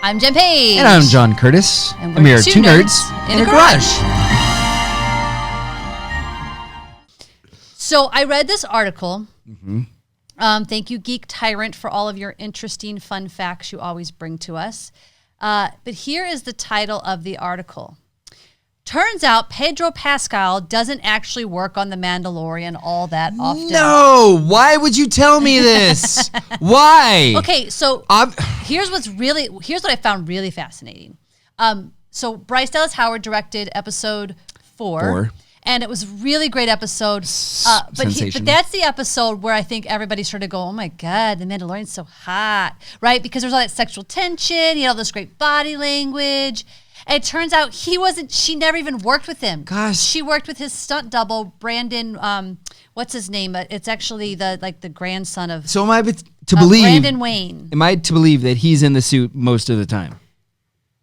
I'm Jenn Page. And I'm John Curtis. And we we're are two nerds in a garage. So I read this article. Thank you, Geek Tyrant, for all of your interesting, fun facts you always bring to us. But here is the title of the article. Turns out Pedro Pascal doesn't actually work on The Mandalorian all that often. No! Why would you tell me this? Why? Okay, so here's what I found really fascinating. So Bryce Dallas Howard directed episode 4. And it was a really great episode. But that's the episode where I think everybody started to go, oh my God, The Mandalorian's so hot, right? Because there's all that sexual tension, he had all this great body language. And it turns out she never even worked with him. Gosh. She worked with his stunt double, Brandon, what's his name? It's actually the grandson of So am I to believe Brandon Wayne. Am I to believe that he's in the suit most of the time?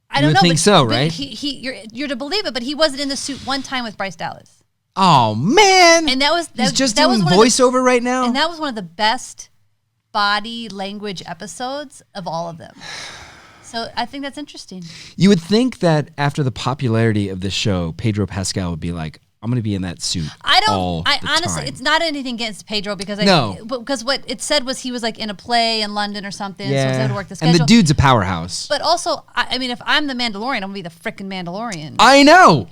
I don't know. Think so, right? You're to believe it, but he wasn't in the suit one time with Bryce Dallas. Oh man! And he's just doing voiceover right now. And that was one of the best body language episodes of all of them. So I think that's interesting. You would think that after the popularity of the show, Pedro Pascal would be like, I'm going to be in that suit. Honestly, it's not anything against Pedro because because what it said was he was like in a play in London or something. Yeah. So he had to work the schedule. And the dude's a powerhouse. But also, I mean, if I'm the Mandalorian, I'm going to be the frickin' Mandalorian. I know.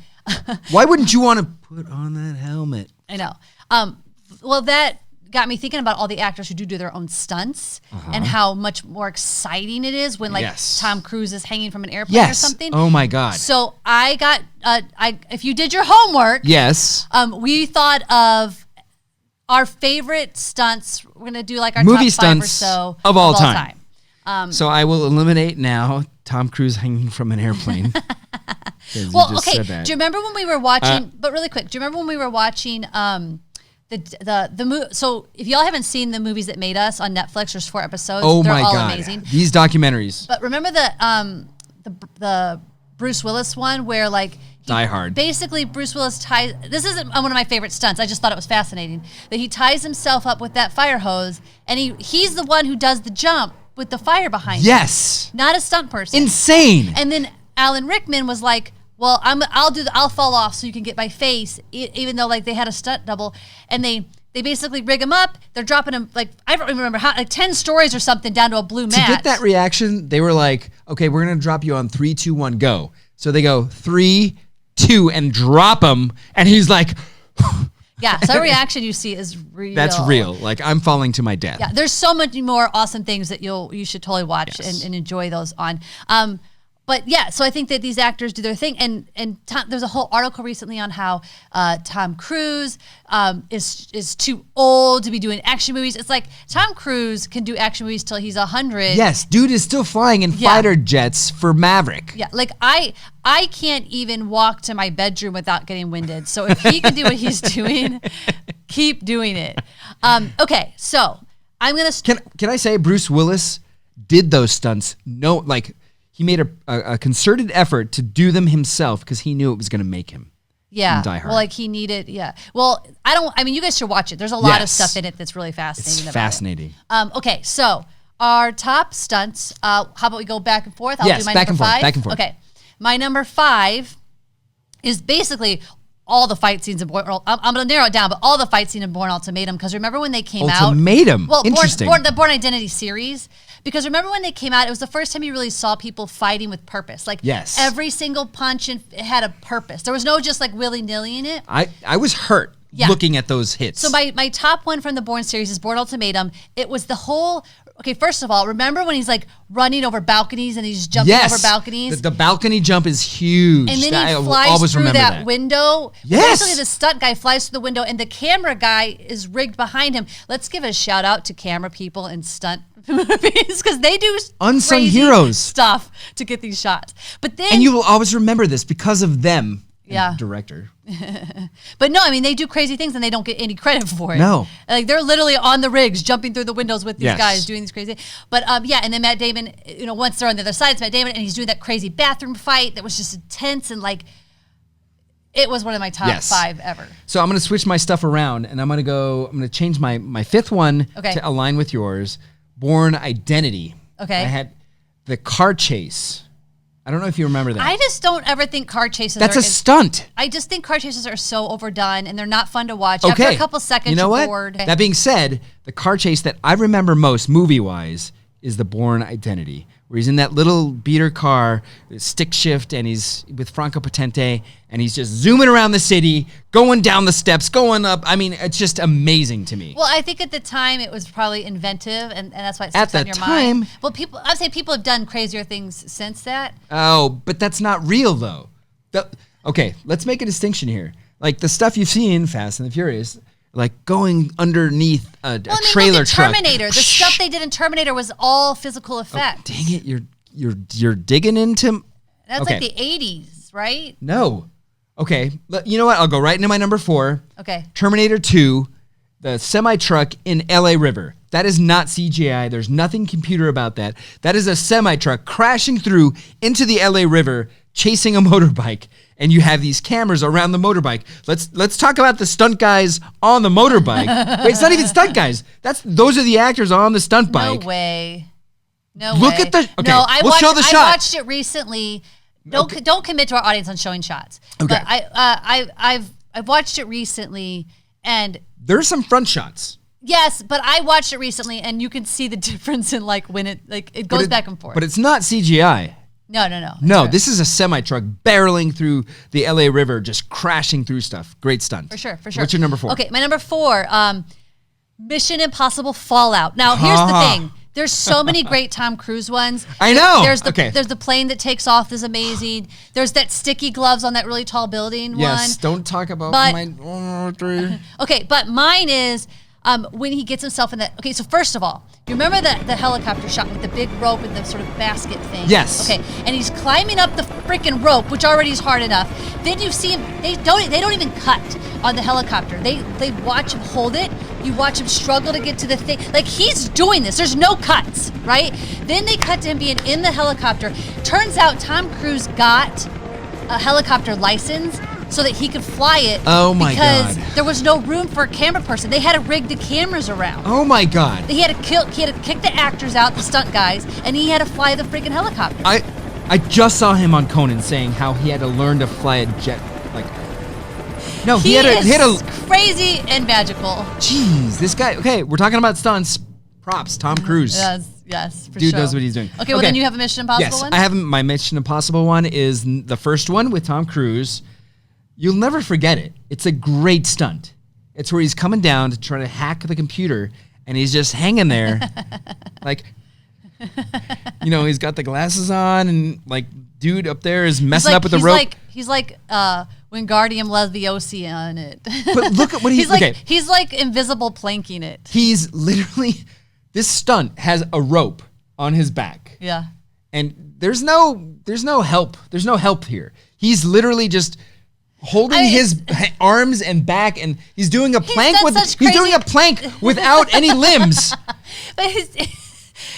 Why wouldn't you want to put on that helmet? I know. Well, that got me thinking about all the actors who do their own stunts and how much more exciting it is when Tom Cruise is hanging from an airplane or something. Oh my God. So I got, if you did your homework, we thought of our favorite stunts. We're going to do like our movie top 5 or stunts so of all time. So I will eliminate now Tom Cruise hanging from an airplane. Well, okay. Do you remember when we were watching, but really quick, do you remember when we were watching the movie? So if y'all haven't seen the movies that made us on Netflix, there's 4 episodes. They're all amazing. These documentaries. But remember the Bruce Willis one where Die Hard. Basically, Bruce Willis ties. This isn't one of my favorite stunts. I just thought it was fascinating that he ties himself up with that fire hose, and he's the one who does the jump with the fire behind him. Yes. Not a stunt person. Insane. And then Alan Rickman was like, well, I'll fall off so you can get my face, even though they had a stunt double, and they basically rig him up. They're dropping him I don't remember how 10 stories or something down to a blue mat. To get that reaction, they were like, okay, we're gonna drop you on 3, 2, 1, go. So they go 3, 2, and drop him, and he's like. Yeah, so every reaction you see is real. That's real. I'm falling to my death. Yeah, there's so many more awesome things that you should totally watch and enjoy those on. But yeah, so I think that these actors do their thing, and there's a whole article recently on how Tom Cruise is too old to be doing action movies. It's like Tom Cruise can do action movies till he's 100. Yes, dude is still flying in fighter jets for Maverick. Yeah, I can't even walk to my bedroom without getting winded. So if he can do what he's doing, keep doing it. Okay, so I'm gonna. Can I say Bruce Willis did those stunts? No, he made a concerted effort to do them himself because he knew it was going to make him. Yeah. Die Hard. Well, he needed. Yeah. Well, you guys should watch it. There's a lot of stuff in it that's really fascinating. It's fascinating. Okay, so our top stunts. How about we go back and forth? I'll do my back number and 5. Back and forth. Okay, my number 5 is basically all the fight scenes in Bourne. I'm going to narrow it down, but all the fight scene in Bourne Ultimatum, because remember when they came out? Ultimatum. Well, interesting. The Bourne Identity series. Because remember when they came out, it was the first time you really saw people fighting with purpose. Every single punch had a purpose. There was no just willy-nilly in it. I was hurt looking at those hits. So my top one from the Bourne series is Bourne Ultimatum. It was the whole. Okay, first of all, remember when he's running over balconies and he's jumping over balconies? The balcony jump is huge. And then he flies through that window. Yes. Basically, the stunt guy flies through the window and the camera guy is rigged behind him. Let's give a shout out to camera people in stunt movies because they do unsung crazy heroes stuff to get these shots. But then, and you will always remember this because of them. Yeah. Director. But no, they do crazy things and they don't get any credit for it. No. They're literally on the rigs, jumping through the windows with these guys doing these crazy. But and then Matt Damon, once they're on the other side, it's Matt Damon and he's doing that crazy bathroom fight that was just intense and it was one of my top 5 ever. So I'm going to switch my stuff around and I'm going to change my 5th one to align with yours. Bourne Identity. Okay. The car chase. I don't know if you remember that. I just don't ever think car chases That's a stunt. I just think car chases are so overdone and they're not fun to watch. Okay. After a couple seconds, you know you're what? bored. That being said, the car chase that I remember most movie-wise is The Bourne Identity, where he's in that little beater car, stick shift, and he's with Franco Potente, and he's just zooming around the city, going down the steps, going up. I mean, it's just amazing to me. Well, I think at the time it was probably inventive, and that's why it sticks on your mind. Well, I'd say people have done crazier things since that. Oh, but that's not real, though. Okay, let's make a distinction here. Like the stuff you've seen, Fast and the Furious, like going underneath a trailer truck. Terminator. The stuff they did in Terminator was all physical effects. Oh, dang it, you're digging into. That's like the 80s, right? No. Okay, you know what? I'll go right into my number 4. Okay. Terminator 2, the semi-truck in L.A. River. That is not CGI. There's nothing computer about that. That is a semi-truck crashing through into the L.A. River, chasing a motorbike. And you have these cameras around the motorbike. Let's talk about the stunt guys on the motorbike. Wait, it's not even stunt guys. Those are the actors on the stunt bike. No way. Look at the. Okay, no, show the shot. I watched it recently. Don't commit to our audience on showing shots. Okay. But I've watched it recently, and there's some front shots. Yes, but I watched it recently, and you can see the difference in when it goes back and forth. But it's not CGI. No. No, this is a semi-truck barreling through the LA River, just crashing through stuff. Great stunt. For sure. What's your number 4? Okay, my number 4, Mission Impossible Fallout. Now, here's the thing. There's so many great Tom Cruise ones. I know. There's the plane that takes off is amazing. There's that sticky gloves on that really tall building one. Yes, don't talk about my 3. Okay, but mine is when he gets himself in that. Okay, so first of all, you remember the helicopter shot with the big rope and the sort of basket thing? Yes. Okay, and he's climbing up the freaking rope, which already is hard enough. Then you see him. They don't even cut on the helicopter. They watch him hold it. You watch him struggle to get to the thing. Like, he's doing this. There's no cuts, right? Then they cut to him being in the helicopter. Turns out Tom Cruise got a helicopter license so that he could fly it. Oh my God. Because there was no room for a camera person. They had to rig the cameras around. Oh my God. He had to kick the actors out, the stunt guys, and he had to fly the freaking helicopter. I just saw him on Conan saying how he had to learn to fly a jet. No, he had a crazy and magical. Jeez, this guy. Okay, we're talking about stunts. Props, Tom Cruise. Yes, for Dude sure. knows what he's doing. Okay, well then you have a Mission Impossible one? Yes, I have my Mission Impossible one is the first one with Tom Cruise. You'll never forget it. It's a great stunt. It's where he's coming down to try to hack the computer, and he's just hanging there, he's got the glasses on, and dude up there is messing up with the rope. He's like Wingardium Leviosa on it. But look at what he's like. He's like invisible planking it. He's literally, this stunt has a rope on his back. Yeah. And there's no help. There's no help here. He's literally just holding his arms and back, and he's doing a plank without any limbs. But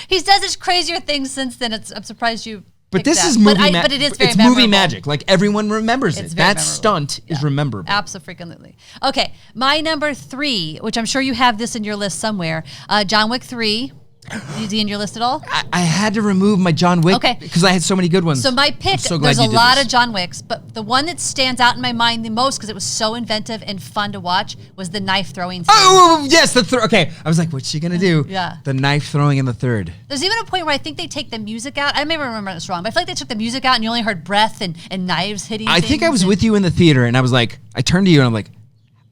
he's done such crazier things since then. I'm surprised you. But this is movie magic. But it is very it's memorable. Movie magic. Like, everyone remembers it. That stunt is rememberable. Absolutely. Okay, my number 3, which I'm sure you have this in your list somewhere, John Wick 3. Is he in your list at all? I had to remove my John Wick because I had so many good ones. So my pick, there's a lot of John Wicks, but the one that stands out in my mind the most because it was so inventive and fun to watch was the knife throwing scene. Oh, yes, the third. Okay, I was like, what's she going to do? Yeah. The knife throwing in the third. There's even a point where I think they take the music out. I may remember this wrong, but I feel like they took the music out and you only heard breath and knives hitting I think I was with you in the theater, and I was like, I turned to you and I'm like,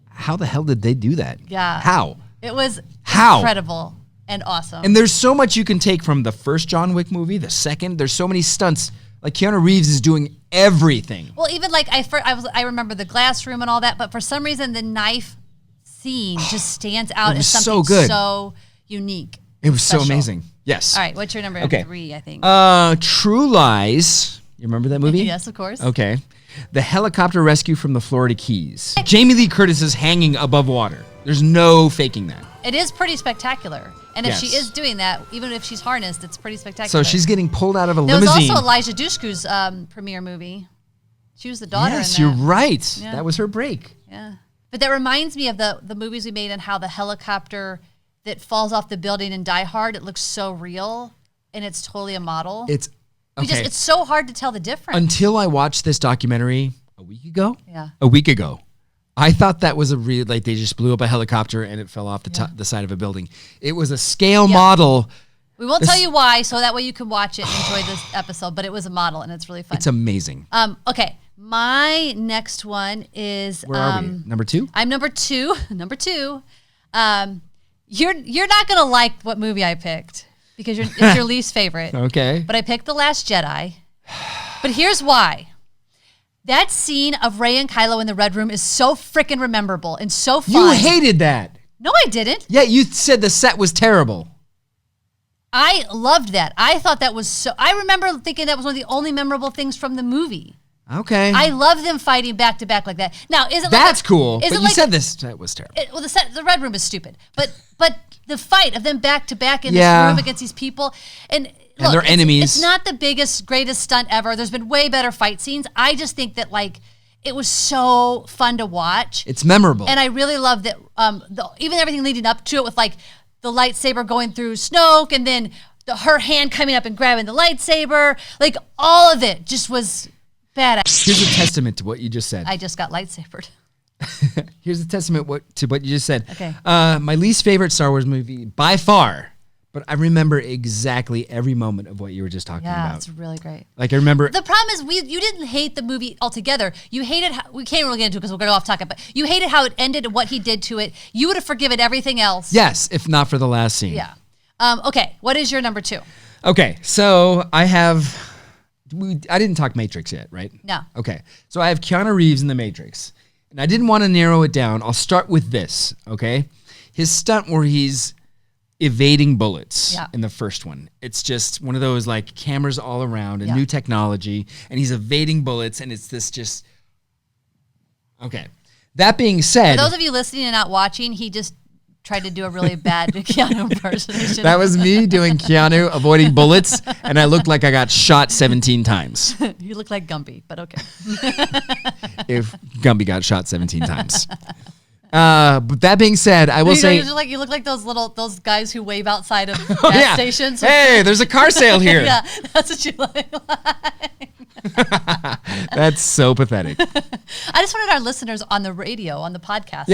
how the hell did they do that? Yeah. How? It was incredible. And awesome. And there's so much you can take from the first John Wick movie, the second. There's so many stunts. Like, Keanu Reeves is doing everything. Well, even I remember the glass room and all that, but for some reason the knife scene just stands out as something so unique. It was so amazing. Yes. All right, what's your number 3, I think? True Lies. You remember that movie? Yes, of course. Okay. The helicopter rescue from the Florida Keys. Jamie Lee Curtis is hanging above water. There's no faking that. It is pretty spectacular. And if she is doing that, even if she's harnessed, it's pretty spectacular. So she's getting pulled out of a limousine. There was also Elijah Dushku's premiere movie. She was the daughter in that. Yes, you're right. Yeah. That was her break. Yeah. But that reminds me of the movies we made and how the helicopter that falls off the building in Die Hard, it looks so real. And it's totally a model. It's It's so hard to tell the difference. Until I watched this documentary a week ago. Yeah. A week ago. I thought that was a real, like they just blew up a helicopter and it fell off the side of a building. It was a scale model. We won't tell you why, so that way you can watch it and enjoy this episode, but it was a model and it's really fun. It's amazing. Okay. My next one is... Where are we? Number 2? I'm number 2. Number 2. You're not going to like what movie I picked because it's your least favorite. Okay. But I picked The Last Jedi. But here's why. That scene of Rey and Kylo in the Red Room is so freaking memorable and so fun. You hated that. No, I didn't. Yeah, you said the set was terrible. I loved that. I thought that was so... I remember thinking that was one of the only memorable things from the movie. Okay. I love them fighting back to back like that. Now, is it That's cool. Is but it you said this set was terrible. The Red Room is stupid. But the fight of them back to back in this room against these people... And look, they're enemies. It's not the biggest, greatest stunt ever. There's been way better fight scenes. I just think that, like, it was so fun to watch. It's memorable. And I really love that, even everything leading up to it with, like, the lightsaber going through Snoke and then her hand coming up and grabbing the lightsaber. Like, all of it just was badass. Here's a testament to what you just said. I just got lightsabered. Here's a testament to what you just said. Okay. My least favorite Star Wars movie by far, but I remember exactly every moment of what you were just talking about. Yeah, it's really great. Like I remember. The problem is you didn't hate the movie altogether. You hated how, we can't really get into it because we're going off topic, but you hated how it ended and what he did to it. You would have forgiven everything else. Yes, if not for the last scene. Yeah. Okay, what is your number 2? Okay, so I didn't talk Matrix yet, right? No. Okay, so I have Keanu Reeves in The Matrix, and I didn't want to narrow it down. I'll start with this, okay? His stunt where he's evading bullets in the first one. It's just one of those like cameras all around and new technology, and he's evading bullets, and it's this just... Okay. That being said... For those of you listening and not watching, he just tried to do a really bad Keanu impersonation. That was me doing Keanu avoiding bullets, and I looked like I got shot 17 times. You look like Gumby, but okay. If Gumby got shot 17 times. But that being said, I will say... You look like those guys who wave outside of gas stations. Hey, there's a car sale here. Yeah, that's what you look like. That's so pathetic. I just wanted our listeners on the radio, on the podcast,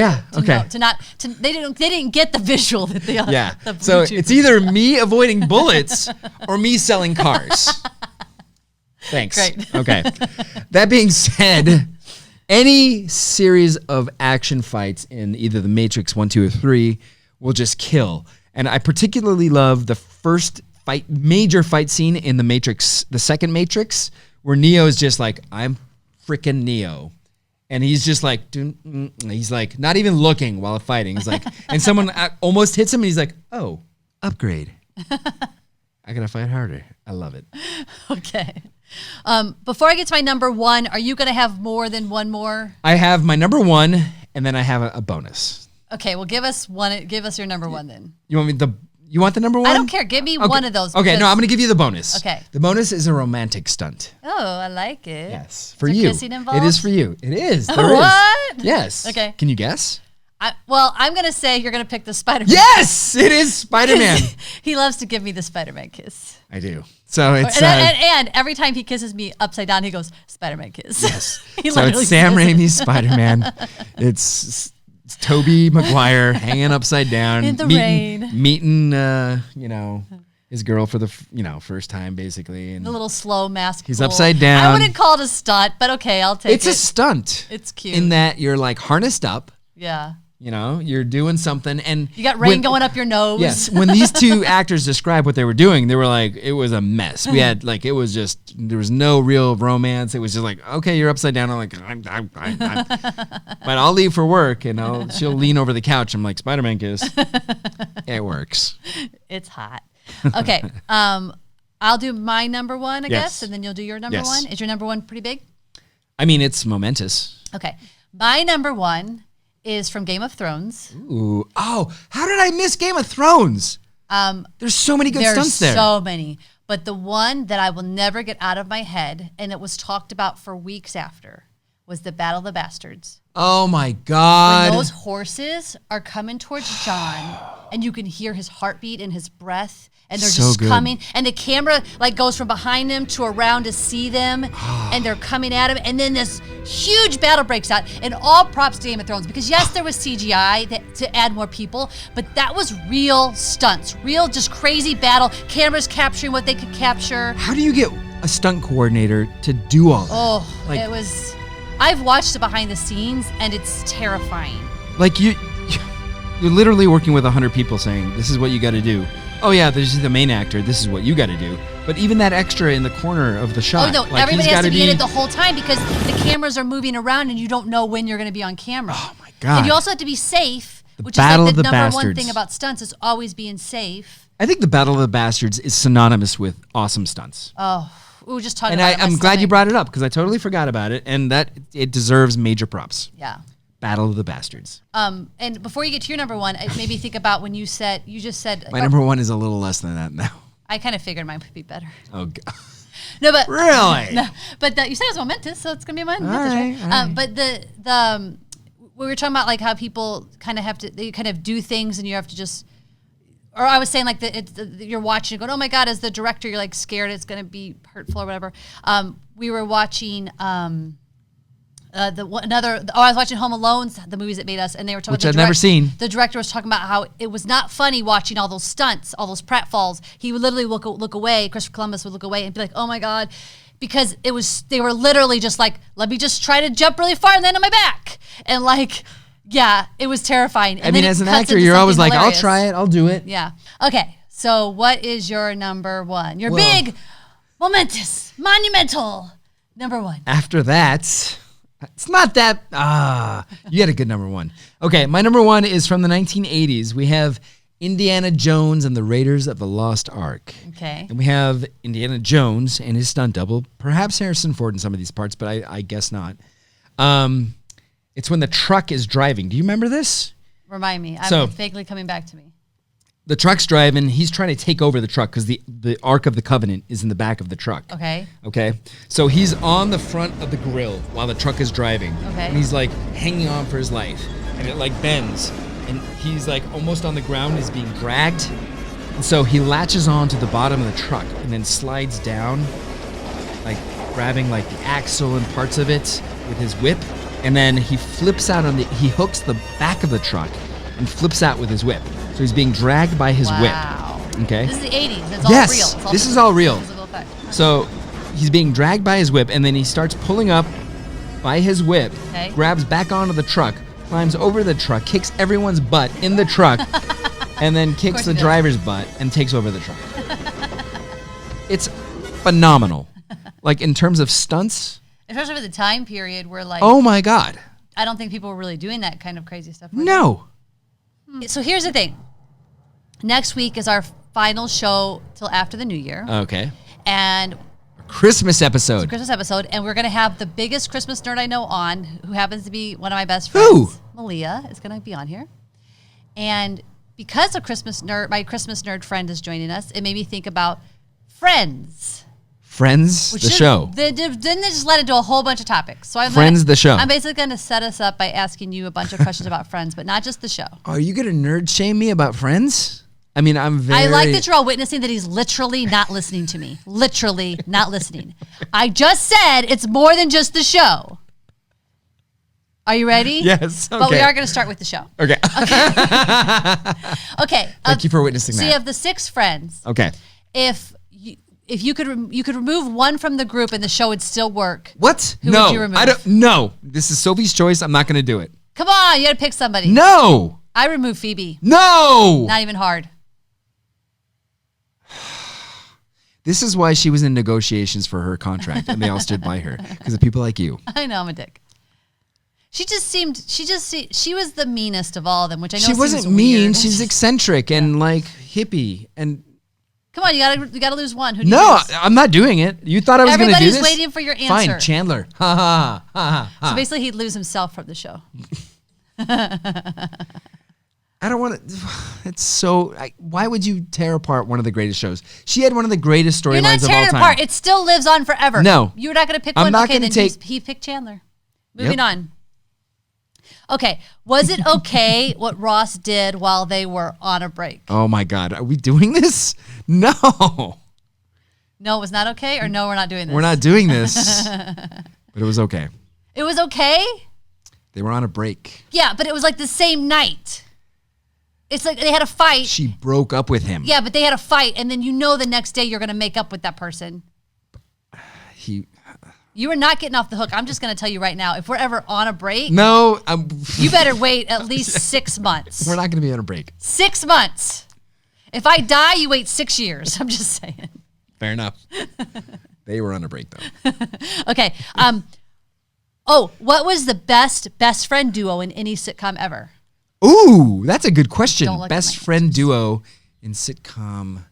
they didn't get the visual that they so it's either me avoiding bullets or me selling cars. Thanks. Great. Okay. That being said, any series of action fights in either the Matrix 1, 2, or 3 will just kill. And I particularly love the first major fight scene in the Matrix, the second Matrix, where Neo is just like, I'm freaking Neo. And he's just like, he's like, not even looking while fighting. He's like, and someone almost hits him and he's like, oh, upgrade. I gotta fight harder. I love it. Okay. Before I get to my number 1, are you gonna have more than one more? I have my number 1 and then I have a bonus. Okay, well give us your number 1 then. You want the number 1? I don't care. Give me one of those. Okay, no, I'm going to give you the bonus. Okay. The bonus is a romantic stunt. Oh, I like it. Yes, for is you. There kissing involved? It is for you. It is. What? Yes. Okay. Can you guess? I'm going to say you're going to pick the Spider-Man. Yes, it is Spider-Man. He loves to give me the Spider-Man kiss. I do. So it's... And every time he kisses me upside down, he goes, Spider-Man kiss. Yes. So it's Sam Raimi's Spider-Man. It's Tobey Maguire hanging upside down in the rain, meeting his girl for the first time basically, and the little slow mask. He's upside down. I wouldn't call it a stunt, but okay, I'll take it. It's a stunt. It's cute in that you're like harnessed up. Yeah. You're doing something, and you got rain going up your nose. Yes. When these two actors described what they were doing, they were like, it was a mess. We had there was no real romance. It was just like, okay, you're upside down. I'm like, but I'll leave for work, and she'll lean over the couch. I'm like, Spider-Man kiss. It works. It's hot. Okay. I'll do my number 1, I guess, and then you'll do your number 1. Is your number 1 pretty big? I mean, it's momentous. Okay. My number 1 is from Game of Thrones. Ooh. Oh, how did I miss Game of Thrones? There's so many good stunts there. There's so many. But the one that I will never get out of my head, and it was talked about for weeks after, was the Battle of the Bastards. Oh, my God. When those horses are coming towards Jon, and you can hear his heartbeat and his breath, and they're just coming, and the camera like goes from behind them to around to see them, and they're coming at him, and then this huge battle breaks out, and all props to Game of Thrones, because yes, there was CGI to add more people, but that was real stunts, real just crazy battle, cameras capturing what they could capture. How do you get a stunt coordinator to do all that? Oh, like, it was, I've watched it behind the scenes, and it's terrifying. Like you're literally working with 100 people saying, this is what you got to do. Oh yeah, this is the main actor, this is what you got to do. But even that extra in the corner of the shot. Oh no, like, everybody has to be in it the whole time, because the cameras are moving around and you don't know when you're going to be on camera. Oh my God. And you also have to be safe, which is like the number one thing about stunts, is always being safe. I think the Battle of the Bastards is synonymous with awesome stunts. Oh, we were just talking about it. And I'm glad you brought it up, because I totally forgot about it, and that it deserves major props. Yeah. Battle of the Bastards. And before you get to your number one, it made me think about when you just said my number one is a little less than that now. I kind of figured mine would be better. Oh God. No, but really? No, but you said it was momentous, so it's gonna be momentous, right? Right? But we were talking about like how people kind of have to, they kind of do things, and you have to just. Or I was saying like you're watching and going, oh my God, as the director, you're like scared it's gonna be hurtful or whatever. We were watching. I was watching Home Alone, the movies that made us, and they were talking about I've never seen. The director was talking about how it was not funny watching all those stunts, all those pratfalls. He would literally look away. Christopher Columbus would look away and be like, "Oh my God," because they were literally just like, "Let me just try to jump really far and land on my back," and like, yeah, it was terrifying. And I mean, as an actor, you're always like, hilarious. "I'll try it, I'll do it." Yeah. Okay. So, what is your number one? Your big, momentous, monumental number one. After that. It's not that, you had a good number one. Okay, my number one is from the 1980s. We have Indiana Jones and the Raiders of the Lost Ark. Okay. And we have Indiana Jones and his stunt double, perhaps Harrison Ford in some of these parts, but I guess not. It's when the truck is driving. Do you remember this? Remind me. I'm vaguely coming back to me. The truck's driving. He's trying to take over the truck because the Ark of the Covenant is in the back of the truck. Okay. Okay. So he's on the front of the grill while the truck is driving. Okay. And he's like hanging on for his life. And it like bends. And he's like almost on the ground. He's being dragged. And so he latches on to the bottom of the truck and then slides down, like grabbing like the axle and parts of it with his whip. And then he flips out he hooks the back of the truck and flips out with his whip. So he's being dragged by his whip. Okay. This is the 80s. It's all real. This is all real. So he's being dragged by his whip, and then he starts pulling up by his whip, grabs back onto the truck, climbs over the truck, kicks everyone's butt in the truck, and then kicks the driver's butt and takes over the truck. It's phenomenal. Like in terms of stunts. Especially for the time period where like. Oh my God. I don't think people were really doing that kind of crazy stuff. No. So here's the thing. Next week is our final show till after the New Year. Okay. And Christmas episode. And we're going to have the biggest Christmas nerd I know on, who happens to be one of my best friends. Who? Malia is going to be on here. And because of my Christmas nerd friend is joining us, it made me think about Friends. Friends, the show. Then they just led into a whole bunch of topics. So the show. I'm basically going to set us up by asking you a bunch of questions about Friends, but not just the show. Are you going to nerd shame me about Friends? I mean, I like that you're all witnessing that he's literally not listening to me. Literally not listening. I just said it's more than just the show. Are you ready? Yes. Okay. But we are going to start with the show. Okay. Okay. Thank you for witnessing that. So you have the 6 friends. Okay. If you could remove one from the group and the show would still work. What? Who would you remove? No. This is Sophie's choice. I'm not going to do it. Come on, you got to pick somebody. No. I remove Phoebe. No. Not even hard. This is why she was in negotiations for her contract and they all stood by her because of people like you. I know, I'm a dick. She was the meanest of all of them, which I know she wasn't mean. Weird. She's eccentric and like hippie and. Come on, you gotta lose one. Who do no, I'm not doing it. You thought I was going to do this? Everybody's waiting for your answer. Fine, Chandler. Ha ha ha ha. So basically, he'd lose himself from the show. I don't want to. It's so. Why would you tear apart one of the greatest shows? She had one of the greatest storylines of all time. You're not tearing it apart. It still lives on forever. No, you're not going to pick one. I'm not going to take. He picked Chandler. Moving on. Okay. Was it okay what Ross did while they were on a break? Oh my God. Are we doing this? No. No, it was not okay? Or no, we're not doing this? We're not doing this. But it was okay. It was okay? They were on a break. Yeah, but it was like the same night. It's like they had a fight. She broke up with him. Yeah, but they had a fight, and then the next day you're going to make up with that person. You are not getting off the hook. I'm just going to tell you right now, if we're ever on a break, no, you better wait at least 6 months. We're not going to be on a break. 6 months. If I die, you wait 6 years. I'm just saying. Fair enough. They were on a break, though. Okay. What was the best friend duo in any sitcom ever? Ooh, that's a good question. Don't look Best at my friend duo in sitcom.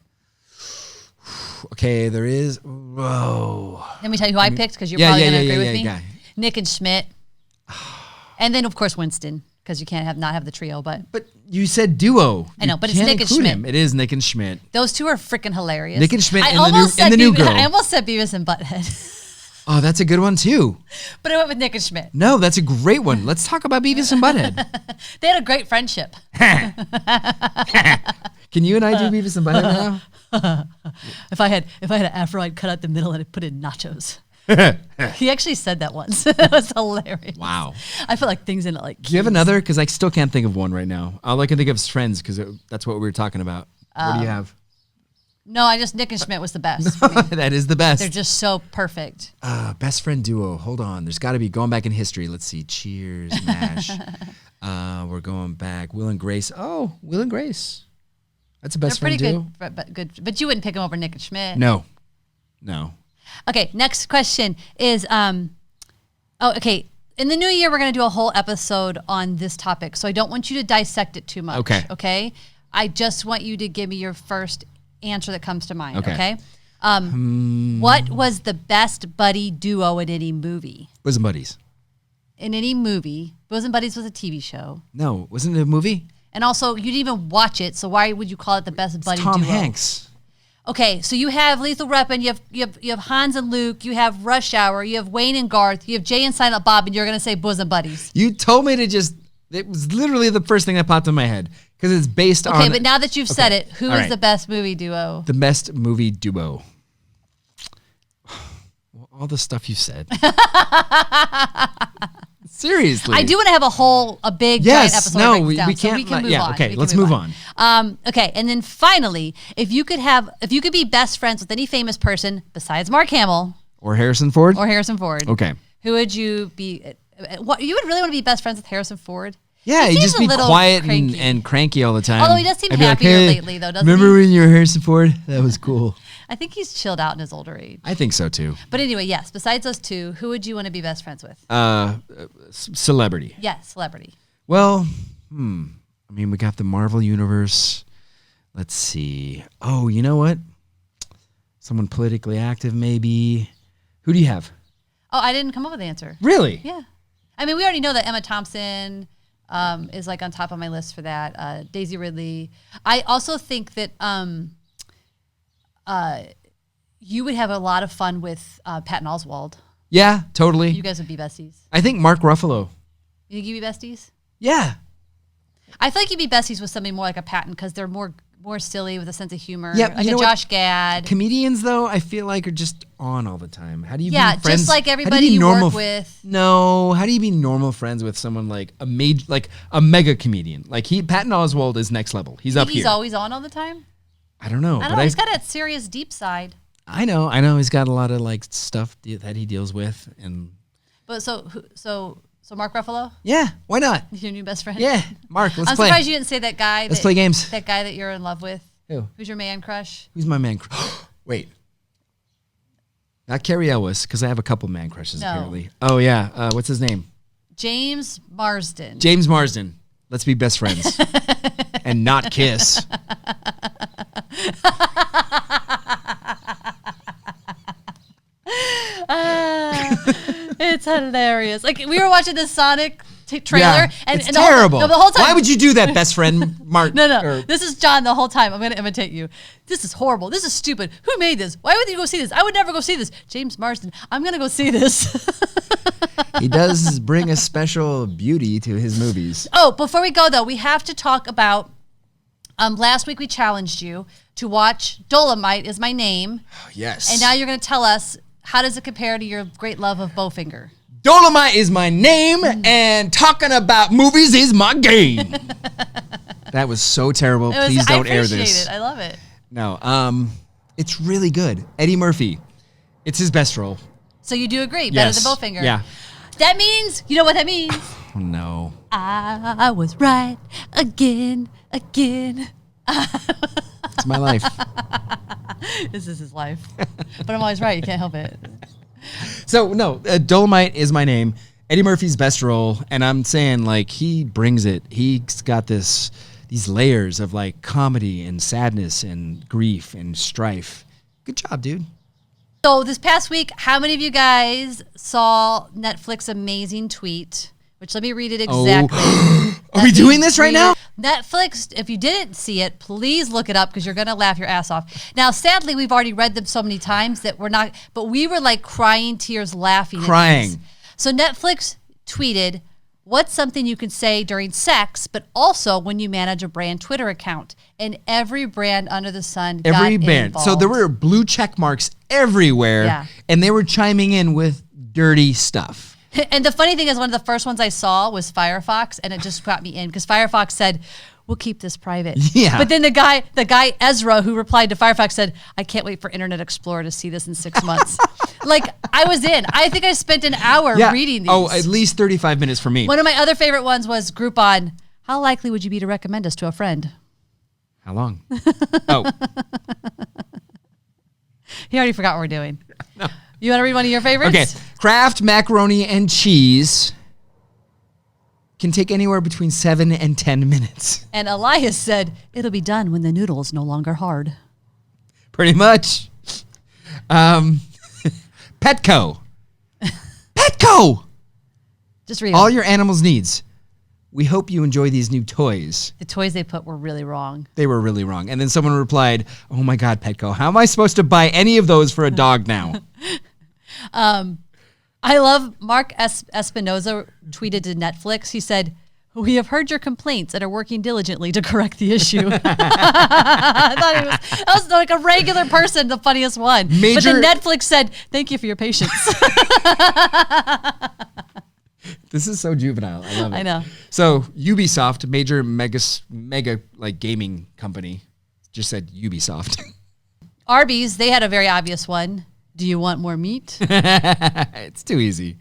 Okay, there is. Whoa. Let me tell you who I picked because you're probably going to agree with me. Yeah. Nick and Schmidt. And then, of course, Winston, because you can't not have the trio. But you said duo. I know, but it's Nick and Schmidt. It is Nick and Schmidt. Those two are freaking hilarious. Nick and Schmidt and the new girl. I almost said Beavis and Butthead. Oh, that's a good one, too. But I went with Nick and Schmidt. No, that's a great one. Let's talk about Beavis and Butthead. They had a great friendship. Can you and I do Beavis and Butthead now? If I had an afro, I'd cut out the middle and I'd put in nachos. He actually said that once. It was hilarious. Wow. I feel like things in it like. Do you have another? Because I still can't think of one right now. All I can think of is Friends because that's what we were talking about. What do you have? No, Nick and Schmidt was the best for me. That is the best. They're just so perfect. Best friend duo. Hold on. There's got to be going back in history. Let's see. Cheers, MASH. We're going back. Will and Grace. Oh, Will and Grace. That's a best friend duo. They're pretty good, but you wouldn't pick them over Nick and Schmidt. No. Okay, next question is, okay. In the new year, we're going to do a whole episode on this topic, so I don't want you to dissect it too much. Okay? I just want you to give me your first answer that comes to mind. Okay? What was the best buddy duo in any movie? Bosom Buddies. In any movie. Bosom Buddies was a TV show. No, wasn't it a movie? And also, you didn't even watch it, so why would you call it the best buddy duo? Tom Hanks. Okay, so you have Lethal Weapon, you have Hans and Luke, you have Rush Hour, you have Wayne and Garth, you have Jay and Silent Bob, and you're going to say Bosom Buddies. You told me to just, it was literally the first thing that popped in my head because it's based on. Okay, but now that you've said it, who is the best movie duo? The best movie duo. All the stuff you said. Seriously. I do want to have a big giant episode. No, we can't. So we can move on. Okay, let's move on. Okay, and then finally, if you could be best friends with any famous person besides Mark Hamill or Harrison Ford, okay, who would you be? What you would really want to be best friends with Harrison Ford? Yeah, he'd just be quiet and cranky all the time. Although he does seem happier lately, though, doesn't remember when you were Harrison Ford? That was cool. I think he's chilled out in his older age. I think so, too. But anyway, yes, besides those two, who would you want to be best friends with? Celebrity. Yes, celebrity. Well, I mean, we got the Marvel Universe. Let's see. Oh, you know what? Someone politically active, maybe. Who do you have? Oh, I didn't come up with the answer. Really? Yeah. I mean, we already know that Emma Thompson is like on top of my list for that. Daisy Ridley. I also think that you would have a lot of fun with Patton Oswalt. Yeah, totally. You guys would be besties. I think Mark Ruffalo. You think you'd be besties? Yeah. I feel like you'd be besties with somebody more like a Patton because they're more silly with a sense of humor. Yeah, like a Josh Gad. Comedians, though, I feel like are just on all the time. How do you be friends? Yeah, just like everybody you work with. No, how do you be normal friends with someone like a mega comedian? Like Patton Oswalt is next level. He's up here. He's always on all the time? I don't know. He's got that serious deep side. I know. He's got a lot of like stuff that he deals with, But so Mark Ruffalo? Yeah, why not? Your new best friend? Yeah, Mark. Let's play. I'm surprised you didn't say that guy. Let's play games. That guy that you're in love with. Who? Who's your man crush? Who's my man crush? Wait. Not Carrie Ellis, because I have a couple man crushes apparently. Oh yeah, what's his name? James Marsden. James Marsden. Let's be best friends and not kiss. It's hilarious. Like we were watching the Sonic trailer. Yeah, And, it's and terrible. The whole time. Why would you do that, best friend, Mark? No. This is John the whole time. I'm going to imitate you. This is horrible. This is stupid. Who made this? Why would you go see this? I would never go see this. James Marsden. I'm going to go see this. He does bring a special beauty to his movies. Oh, before we go, though, we have to talk about last week we challenged you to watch Dolemite Is My Name. Yes. And now you're going to tell us, how does it compare to your great love of Bowfinger? Dolemite is my name, and talking about movies is my game. That was so terrible. Please don't air this. I appreciate it. I love it. No, it's really good. Eddie Murphy. It's his best role. So you do agree, better than Bowfinger. Yeah. That means, you know what that means? Oh, no. I was right again. It's my life. This is his life. But I'm always right. You can't help it. So, no, Dolemite is my name. Eddie Murphy's best role. And I'm saying, like, he brings it. He's got these layers of, like, comedy and sadness and grief and strife. Good job, dude. So this past week, how many of you guys saw Netflix's amazing tweet? Which, let me read it exactly. Oh. Are we doing this right now? Netflix, if you didn't see it, please look it up because you're going to laugh your ass off. Now, sadly, we've already read them so many times that we're not, but we were like crying tears laughing. Crying. So Netflix tweeted, what's something you can say during sex, but also when you manage a brand Twitter account? And every brand under the sun got involved. So there were blue check marks everywhere, and they were chiming in with dirty stuff. And the funny thing is, one of the first ones I saw was Firefox, and it just got me in because Firefox said, we'll keep this private. Yeah. But then the guy Ezra, who replied to Firefox, said, I can't wait for Internet Explorer to see this in 6 months. Like, I was in. I think I spent an hour reading these. Oh, at least 35 minutes for me. One of my other favorite ones was Groupon. How likely would you be to recommend us to a friend? How long? Oh. He already forgot what we're doing. No. You want to read one of your favorites? Okay. Kraft macaroni and cheese can take anywhere between 7 and 10 minutes. And Elias said, it'll be done when the noodle is no longer hard. Pretty much. Petco. Petco! Just read all your animals' needs. We hope you enjoy these new toys. The toys they put were really wrong. They were really wrong. And then someone replied, oh my God, Petco, how am I supposed to buy any of those for a dog now? I love Mark Espinoza tweeted to Netflix. He said, we have heard your complaints and are working diligently to correct the issue. I thought that was like a regular person, the funniest one. But then Netflix said, thank you for your patience. This is so juvenile. I love it. I know. So Ubisoft, major mega like gaming company, just said Ubisoft. Arby's, they had a very obvious one. Do you want more meat? It's too easy.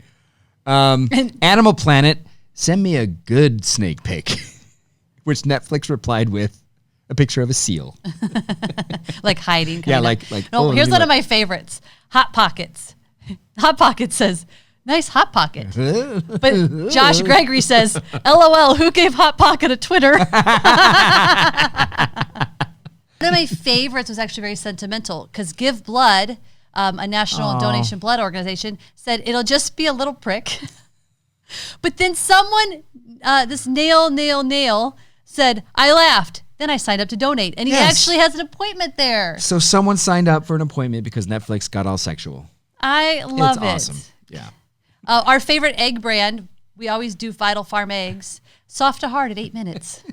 Animal Planet, send me a good snake pic, which Netflix replied with a picture of a seal. Like hiding. Yeah, like. No, here's one of my favorites. Hot Pockets. Hot Pockets says, nice Hot Pocket. But Josh Gregory says, LOL, who gave Hot Pocket a Twitter? One of my favorites was actually very sentimental because Give Blood, a national donation blood organization, said it'll just be a little prick. But then someone, this Nail said, I laughed. Then I signed up to donate. And he actually has an appointment there. So someone signed up for an appointment because Netflix got all sexual. I love it. It's awesome. Yeah. Our favorite egg brand, we always do Vital Farm eggs. Soft to hard at 8 minutes.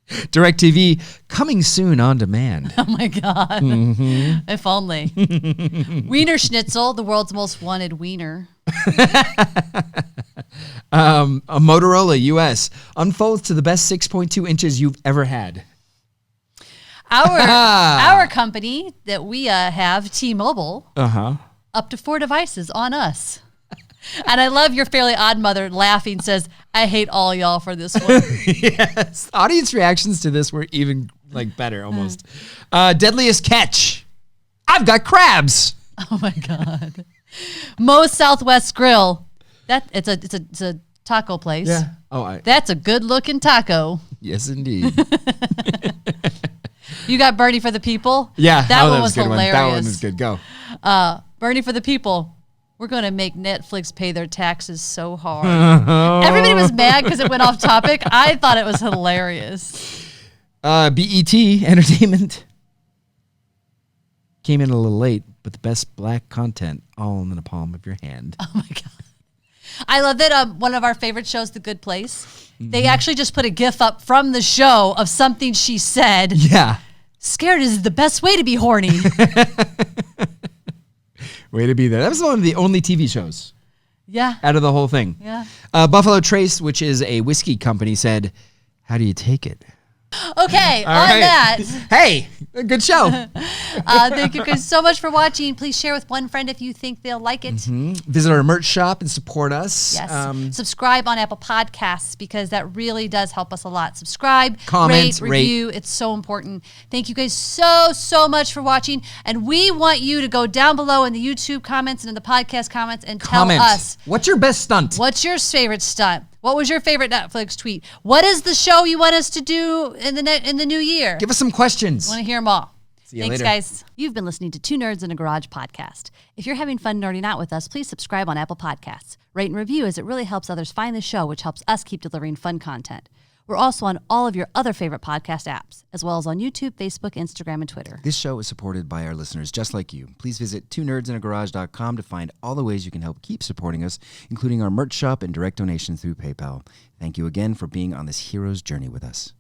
DirecTV, coming soon on demand. Oh my God. Mm-hmm. If only. Wiener Schnitzel, the world's most wanted wiener. A Motorola US unfolds to the best 6.2 inches you've ever had. Our company that we have, T-Mobile, up to 4 devices on us. And I love your Fairly Odd Mother laughing says, I hate all y'all for this one. Yes. Audience reactions to this were even like better almost. Deadliest catch. I've got crabs. Oh my God. Moe's Southwest Grill. It's a taco place. Yeah. Oh, that's a good looking taco. Yes, indeed. You got Bernie for the People? Yeah. That one was hilarious. That one was good. Go. Bernie for the People. We're going to make Netflix pay their taxes so hard. Everybody was mad because it went off topic. I thought it was hilarious. BET Entertainment came in a little late, but the best black content all in the palm of your hand. Oh, my God. I love that one of our favorite shows, The Good Place, they actually just put a GIF up from the show of something she said. Yeah. Scared is the best way to be horny. Way to be there. That was one of the only TV shows. Yeah. Out of the whole thing. Yeah. Buffalo Trace, which is a whiskey company, said, "How do you take it?" Okay, All on right. that. Hey, good show. Thank you guys so much for watching. Please share with one friend if you think they'll like it. Visit our merch shop and support us. Yes. Subscribe on Apple Podcasts because that really does help us a lot. Subscribe, comment, rate, review. It's so important. Thank you guys so much for watching. And we want you to go down below in the YouTube comments and in the podcast comments and tell us. What's your best stunt? What's your favorite stunt? What was your favorite Netflix tweet? What is the show you want us to do in the new year? Give us some questions. I want to hear them all. See you Thanks, later. guys. You've been listening to Two Nerds in a Garage podcast. If you're having fun nerding out with us, please subscribe on Apple Podcasts. Rate and review as it really helps others find the show, which helps us keep delivering fun content. We're also on all of your other favorite podcast apps, as well as on YouTube, Facebook, Instagram, and Twitter. This show is supported by our listeners just like you. Please visit twonerdsinAgarage.com to find all the ways you can help keep supporting us, including our merch shop and direct donations through PayPal. Thank you again for being on this hero's journey with us.